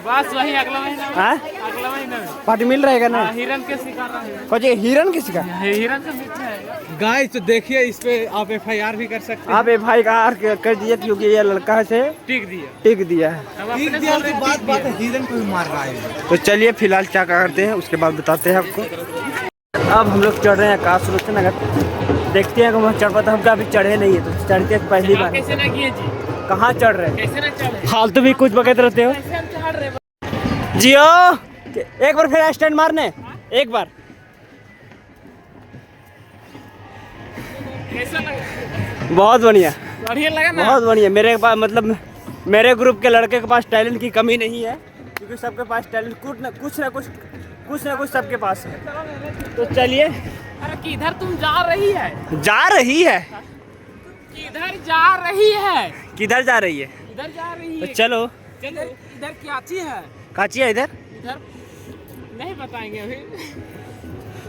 बस वही अगला महीना। अगला महीना पार्टी मिल रहेगा ना? हिरन के शिकार हिरन के शिकार, हिरन का मीठा है गाइस। तो देखिए इस पे आप FIR भी कर सकते हैं। आप FIR कर दिए, क्योंकि ये लड़का से टिक दिया है। बात हिरन को भी मार रहा है। तो चलिए फिलहाल क्या करते हैं, उसके बाद बताते हैं आपको। अब हम लोग चढ़ रहे हैं आकाश सुलोचन। अगर देखते हैं कि हम चढ़ पाते, हम अभी चढ़े नहीं है, तो चढ़ते पहली बार। कैसे ना किए जी? कहाँ चढ़ रहे हैं? कैसे ना चढ़े? फालतू भी कुछ बकैत रहते हो जियो। एक बार फिर स्टैंड मारने, एक बार। कैसा लगा? बहुत बढ़िया, बढ़िया लगा ना? बहुत बढ़िया। मेरे पास मतलब मेरे ग्रुप के लड़के के पास टैलेंट की कमी नहीं है, क्योंकि सबके पास टैलेंट कुछ ना कुछ सबके पास है। तो चलिए। अरे किधर तुम जा रही है? किधर जा रही है? इधर जा रही है। तो चलो। इधर काची है? काची है इधर नहीं बताएंगे अभी।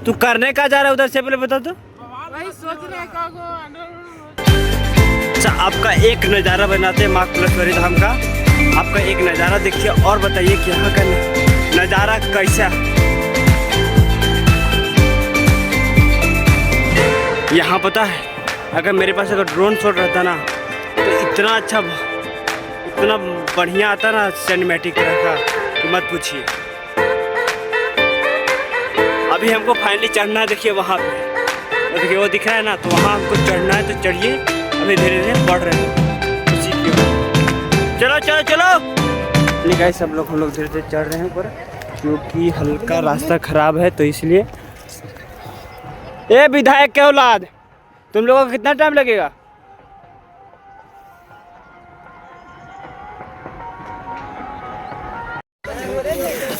तू करने का जा रहा है उधर से, पहले बता तो। वही सोच रहे हैं अच्छा, आपका एक नज़ारा बनाते हैं माँ कुलेश्वरी धाम का। आपका एक नज़ारा देखिए और बताइए कि यहाँ का नज़ारा कैसा। यहाँ पता है, अगर मेरे पास अगर ड्रोन शॉट रहता ना, तो इतना अच्छा, इतना बढ़िया आता ना सिनेमैटिक तरह का, तो मत पूछिए। अभी हमको फाइनली चढ़ना है, देखिए वहाँ पे, तो देखिए वो दिख रहा है ना, तो वहाँ हमको चढ़ना है। तो चढ़िए, अभी धीरे धीरे बढ़ रहे हैं उसी की। चलो गाइस, सब लोग हम लोग धीरे धीरे चढ़ रहे हैं ऊपर, क्योंकि हल्का रास्ता खराब है, तो इसलिए। ए विधायक के औलाद, तुम लोगों को कितना टाइम लगेगा?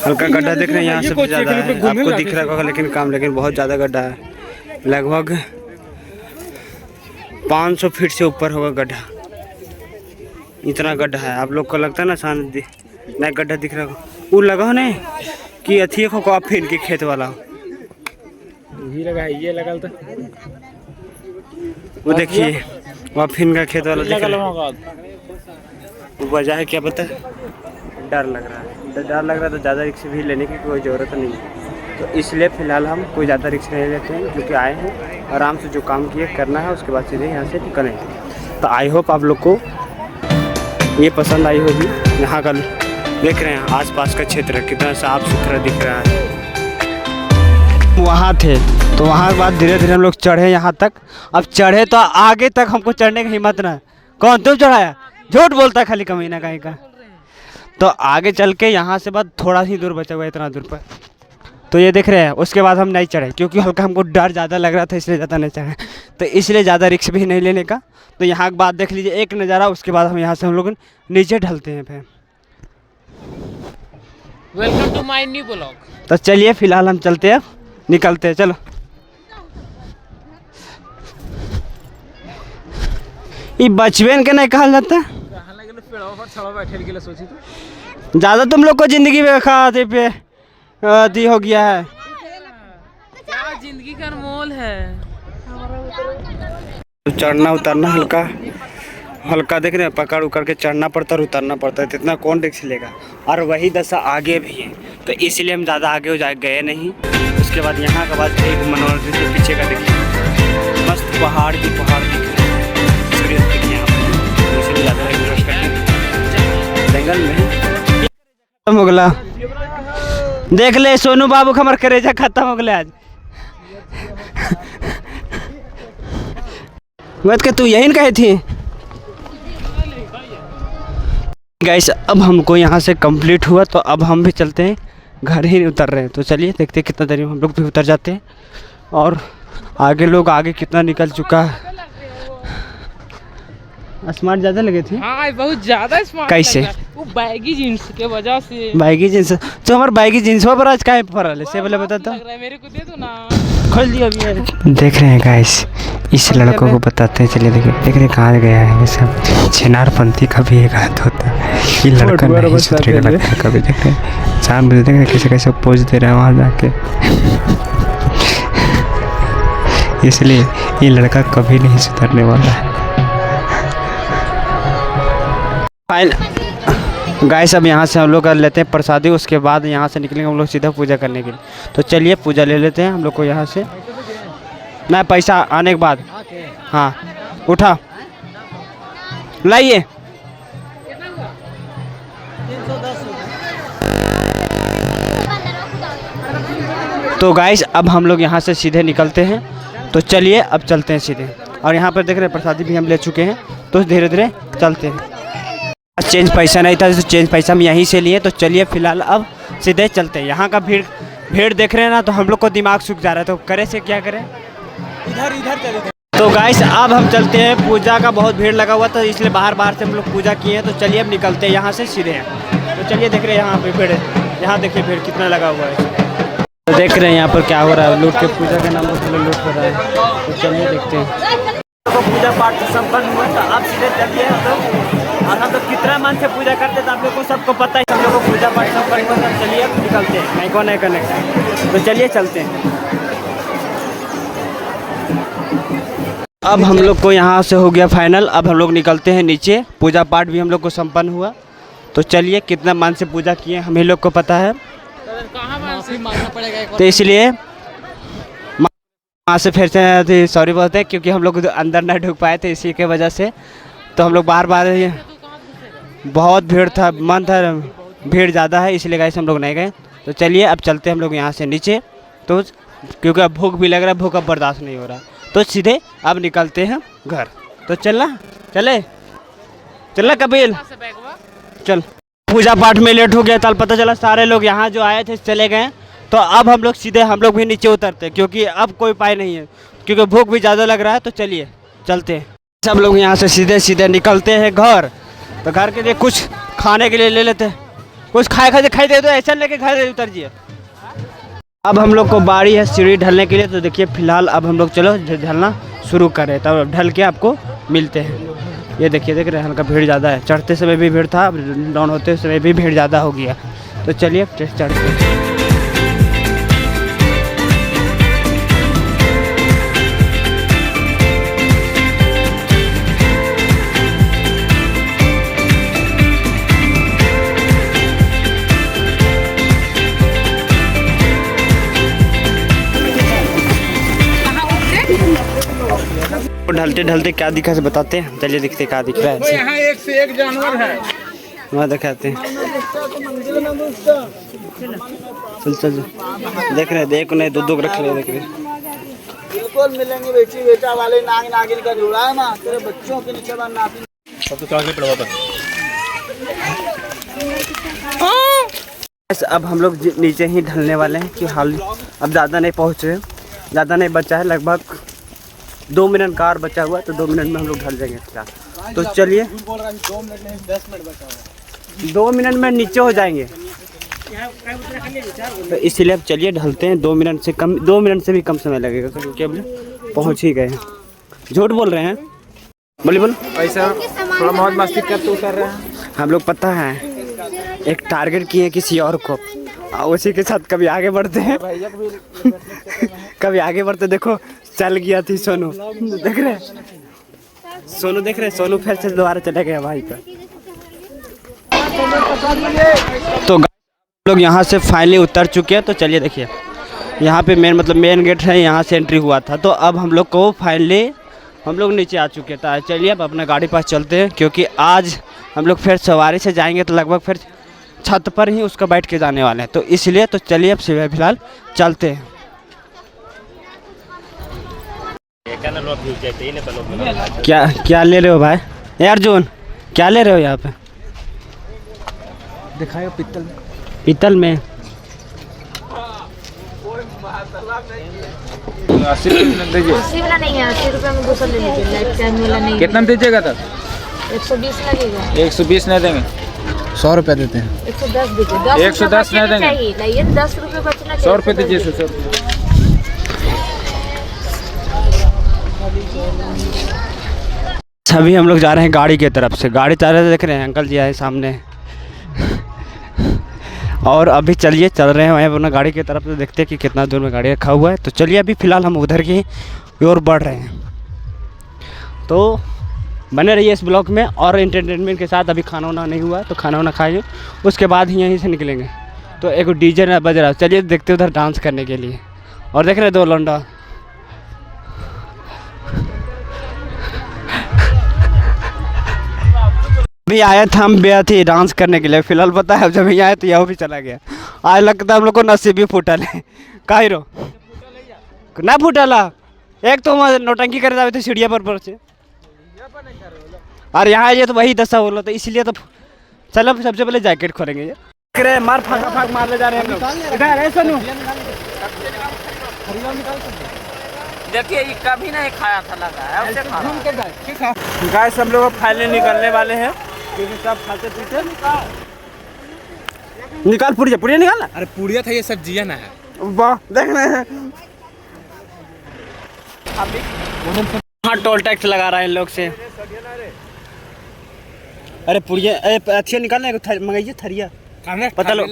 हल्का गड्ढा देख रहे हैं, यहाँ से ज़्यादा है, आपको दिख रहा होगा, लेकिन बहुत ज़्यादा गड्ढा है। लगभग 500 फीट से ऊपर होगा गड्ढा। इतना गड्ढा है। आप लोग को लगता है ना शांति नहीं गड्ढा दिख रहा हो, वो लगा हो नहीं कि अथी को कॉफी इनके खेत वाला हो। ये लगा है, ये लगा तो वो देखिए वाफिन का खेत वाला दिख रहा है। वजह है क्या पता है? डर लग रहा है। डर लग रहा है तो ज़्यादा रिक्स भी लेने की कोई ज़रूरत नहीं है। तो इसलिए फ़िलहाल हम कोई ज़्यादा रिक्स नहीं लेते हैं, जो कि आए हैं आराम से जो काम किए करना है, उसके बाद सीधे यहाँ से निकलेंगे। तो आई होप आप लोग को ये पसंद आई होगी। यहाँ का देख रहे हैं आसपास का क्षेत्र कितना साफ सुथरा दिख रहा है। वहाँ थे तो वहाँ के बाद धीरे धीरे हम लोग चढ़े यहाँ तक। अब चढ़े तो आगे तक हमको चढ़ने की हिम्मत ना। कौन तुम चढ़ाया? झूठ बोलता खाली कमीना कहीं का। तो आगे चल के यहाँ से बाद थोड़ा ही दूर बचा हुआ है, इतना दूर पर। तो ये देख रहे हैं, उसके बाद हम नहीं चढ़े क्योंकि हल्का हमको डर ज़्यादा लग रहा था, इसलिए ज़्यादा नहीं चढ़े। तो इसलिए ज़्यादा रिस्क भी नहीं लेने का। तो यहाँ के बाद देख लीजिए एक नज़ारा, उसके बाद हम यहाँ से हम लोग नीचे ढलते हैं फिर। Welcome to my new blog. तो चलिए फिलहाल हम चलते हैं, निकलते हैं, चलो। ये बचपन के नहीं कहा जाता है। ज़्यादा तुम लोग को जिंदगी में खाते पे दी हो गया है। क्या जिंदगी का अनमोल है। तो चढ़ना उतरना हल्का हल्का देख रहे हैं, पकड़ उकड़ के चढ़ना पड़ता है, उतरना पड़ता है। इतना कौन रिक्स लेगा? और वही दशा आगे भी है, तो इसलिए हम ज़्यादा आगे हो गए नहीं। उसके बाद यहाँ के बाद एक मनोरंजन से पीछे का देखिए मस्त पहाड़ की पहाड़ दिख रहे हैं, सूर्य दिखे यहाँ पर, इसलिए ज़्यादा इंटरेस्ट करते हैं जंगल में। खत्म हो गया, देख ले सोनू बाबू का हमार करेजा खत्म हो गया आज। मत के तू यही कही थी। गाइस अब हमको यहाँ से कंप्लीट हुआ, तो अब हम भी चलते हैं, घर ही उतर रहे हैं। तो चलिए देखते हैं कितना देर में हम लोग भी उतर जाते हैं और आगे लोग आगे कितना निकल चुका है। स्मार्ट ज़्यादा लगे थे। हाँ बहुत ज़्यादा स्मार्ट। कैसे? वो बैगी जींस के वजह से। बैगी जींस तो हमारे बैगी जींस पर आज का फरल है से बोले बताता लग रहा है मेरे को, दे दो ना। खोल दिया अभी। देख रहे हैं गाइस, इस लड़कों को बताते हैं। चलिए देखिए, देख रहे कहाँ गया है। ये सब छिनारपंथी का भी एक हाथ होता है। ये लड़का नहीं सुधरेगा लगता है कभी। देख रहे हैं शाम बजे, देख रहे कैसे कैसे पोज दे रहा है वहाँ जाके। इसलिए ये लड़का कभी नहीं सुधरने वाला है। गाइस अब यहाँ से हम लोग कर लेते हैं प्रसादी, उसके बाद यहाँ से निकलेंगे हम लोग सीधा पूजा करने के लिए। तो चलिए पूजा ले लेते हैं हम लोग को यहाँ से। ना पैसा आने के बाद। हाँ उठा लाइए। तो गाइस अब हम लोग यहाँ से सीधे निकलते हैं। तो चलिए अब चलते हैं सीधे। और यहाँ पर देख रहे हैं प्रसादी भी हम ले चुके हैं, तो धीरे धीरे चलते हैं। चेंज पैसा नहीं था तो चेंज पैसा हम यहीं से लिए। तो चलिए फिलहाल अब सीधे चलते हैं। यहाँ का भीड़ देख रहे हैं ना, तो हम लोग को दिमाग सूख जा रहा है। तो करे से क्या करें, इधर चले। तो गाइस अब हम चलते हैं। पूजा का बहुत भीड़ लगा हुआ था, इसलिए बाहर से हम लोग पूजा किए हैं। तो चलिए अब निकलते हैं यहाँ से सीधे। तो चलिए देख रहे हैं यहाँ पे भीड़, यहाँ देखिए भीड़ कितना लगा हुआ है। तो देख रहे हैं यहाँ पर क्या हो रहा है, लूट के पूजा के नाम पर लूट हो रहा है। तो चलिए देखते हैं। तो पूजा पाठ संपन्न हुआ, तो अब सीधे चलिए और हम लोग कितना मन से पूजा करते तो आप लोग को सबको पता है। हम लोग को पूजा पाठ संपन्न हुआ, तो चलिए अब निकलते हैं। नहीं को नहीं कनेक्ट, तो चलिए चलते हैं। अब हम लोग को यहाँ से हो गया फाइनल। अब हम लोग निकलते हैं नीचे। पूजा पाठ भी हम लोग को संपन्न हुआ। तो चलिए कितना मन से पूजा किए हम ही लोग को पता है, तो इसलिए वहाँ से फिर से सॉरी बोलते हैं क्योंकि हम लोग अंदर नहीं ढुक पाए थे, इसी के वजह से। तो हम लोग बार बहुत भीड़ था, मन था, भीड़ ज़्यादा है, इसलिए गाइस हम लोग नहीं गए। तो चलिए अब चलते हैं हम लोग यहाँ से नीचे। तो क्योंकि अब भूख भी लग रहा है, भूख अब बर्दाश्त नहीं हो रहा, तो सीधे अब निकलते हैं घर। तो चलना कबील चल। पूजा पाठ में लेट हो गया, कल पता चला सारे लोग यहाँ जो आए थे चले गए। तो अब हम लोग सीधे हम लोग भी नीचे उतरते हैं, क्योंकि अब कोई उपाय नहीं है, क्योंकि भूख भी ज़्यादा लग रहा है। तो चलिए चलते हैं। सब लोग यहाँ से सीधे निकलते हैं घर। तो घर के लिए कुछ खाने के लिए ले लेते हैं, कुछ खाई दे दो, ऐसा लेके घर उतरिए। अब हम लोग को बारी है सीढ़ी ढलने के लिए। तो देखिए फिलहाल अब हम लोग चलो ढलना शुरू करें, तब ढल के आपको मिलते हैं। ये देखिए, देख रहे हैं हल्का भीड़ ज़्यादा है। चढ़ते समय भी भीड़ था, डाउन होते समय भी भीड़ ज़्यादा हो गया। तो चलिए चढ़ते हैं। ढलते ढलते क्या दिखा से बताते हैं। चलिए दिखते क्या दिख रहा है। यहाँ एक से एक जानवर है, वहाँ दिखाते हैं। चल चल देख रहे, देख नहीं दो रख रहे, देख रहे। बिल्कुल मिलेंगे बेटी बेटा वाले नाग नागिन का जोड़ा है ना, तेरे बच्चों के नीचे नागिन सब तो चढ़ के पड़वा पर। अब हम लोग नीचे ही ढलने वाले हैं कि हाल अब ज़्यादा नहीं पहुँच रहे, ज़्यादा नहीं बचा है, लगभग 2 मिनट का और बचा हुआ है। तो 2 मिनट में हम लोग ढल जाएंगे फिलहाल। तो चलिए 2 मिनट नहीं 10 मिनट बचा हुआ है। 2 मिनट में नीचे हो जाएंगे, तो इसलिए अब चलिए ढलते हैं। 2 मिनट से कम, 2 मिनट से भी कम समय लगेगा क्योंकि अब पहुँच ही गए हैं। झूठ बोल रहे हैं, बोलिए बोलो। पैसा थोड़ा मौज मस्ती करते उतर रहे हैं हम लोग, पता है एक टारगेट किए किसी और को, उसी के साथ कभी आगे बढ़ते हैं कभी आगे बढ़ते। देखो चल गया थी सोनू, देख रहे सोनू, देख रहे सोनू फिर से दोबारा चला गया भाई पर। तो लोग यहाँ से फाइनली उतर चुके हैं। तो चलिए देखिए, यहाँ पे मेन गेट है, यहाँ से एंट्री हुआ था। तो अब हम लोग को फाइनली हम लोग नीचे आ चुके थे। चलिए अब अपना गाड़ी पास चलते हैं, क्योंकि आज हम लोग फिर सवारी से जाएंगे तो लगभग फिर छत पर ही उसका बैठ के जाने वाले हैं। तो इसलिए तो चलिए अब फिलहाल चलते हैं। क्या क्या ले रहे हो भाई? ए अर्जुन, क्या ले रहे हो यहाँ पे? दिखाएगा पित्तल में। पीतल में 80 वाला नहीं है, 80 रुपये में दूसरा ले लीजिए। लाइफ टाइम वाला नहीं है। कितना दीजिएगा तब? 120 लगेगा। 120 नहीं देंगे, 100 रुपये देते हैं। 110 दीजिए। 110 नहीं देंगे, लाइए 10 रुपये बचना चाहिए। 100 रुपये दीजिए। 100 रुपये अभी हम लोग जा रहे हैं गाड़ी की तरफ से। गाड़ी जा रहे थे, देख रहे हैं अंकल जी आए सामने और अभी चलिए चल रहे हैं वहीं अपना गाड़ी की तरफ से, देखते हैं कि कितना दूर में गाड़ी रखा हुआ है। तो चलिए अभी फ़िलहाल हम उधर की ओर बढ़ रहे हैं। तो बने रहिए इस ब्लॉग में और एंटरटेनमेंट के साथ। अभी खाना वाना नहीं हुआ तो खाना वाना खाएंगे, उसके बाद ही यहीं से निकलेंगे। तो एक डीजे ना बज रहा है, चलिए देखते उधर डांस करने के लिए। और देख रहे 2 लौंडा अभी आया था हम थी डांस करने के लिए। फिलहाल पता है अब जब यहाँ आए तो यह भी चला गया। आज लगता है हम लोग को नसीब भी फूटल है। काहे रो ना फूटला, एक तो वहाँ नौटंकी करे जाते थे सीढ़िया पर से, और यहाँ आइए तो वही दशा बोलो। तो इसलिए तो चलो सबसे पहले जैकेट खोलेंगे। ये मार फाक मार ले जा रहे हैं हम लोग। इधर है सोनू, देखिए ये कभी नहीं खाया था, लगा है उसे खा। गाइस हम लोग फाइनली निकलने वाले हैं, क्योंकि सब खाते पीते। निकाल पुड़िया निकाल। अरे पुड़िया था, ये सब्जियां ना है। वाह देख रहे हैं हाँ, टोल टैक्स लगा रहा है इन लोग से। अरे पुड़िया अच्छी निकालना है, मंगाइए थरिया पता लो।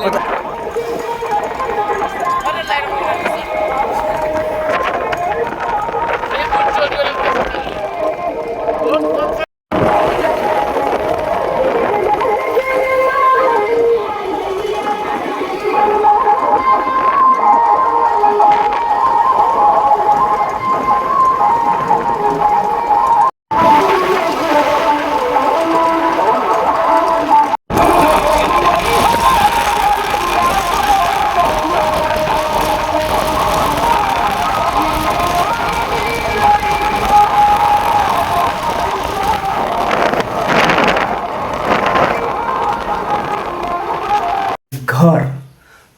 घर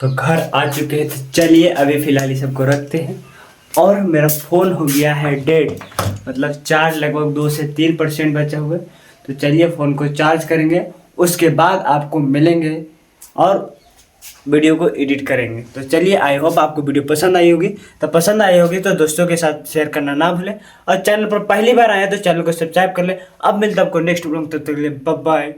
तो घर आ चुके हैं। तो चलिए अभी फ़िलहाल ये सबको रखते हैं। और मेरा फ़ोन हो गया है डेड, मतलब चार्ज लगभग 2 से 3% बचा हुआ है। तो चलिए फ़ोन को चार्ज करेंगे, उसके बाद आपको मिलेंगे और वीडियो को एडिट करेंगे। तो चलिए, आई होप आपको वीडियो पसंद आई होगी। तो पसंद आई होगी तो दोस्तों के साथ शेयर करना ना भूलें, और चैनल पर पहली बार आए तो चैनल को सब्सक्राइब कर ले। अब मिलता है आपको नेक्स्ट वीडियो में, तब तक के लिए बाय बाय।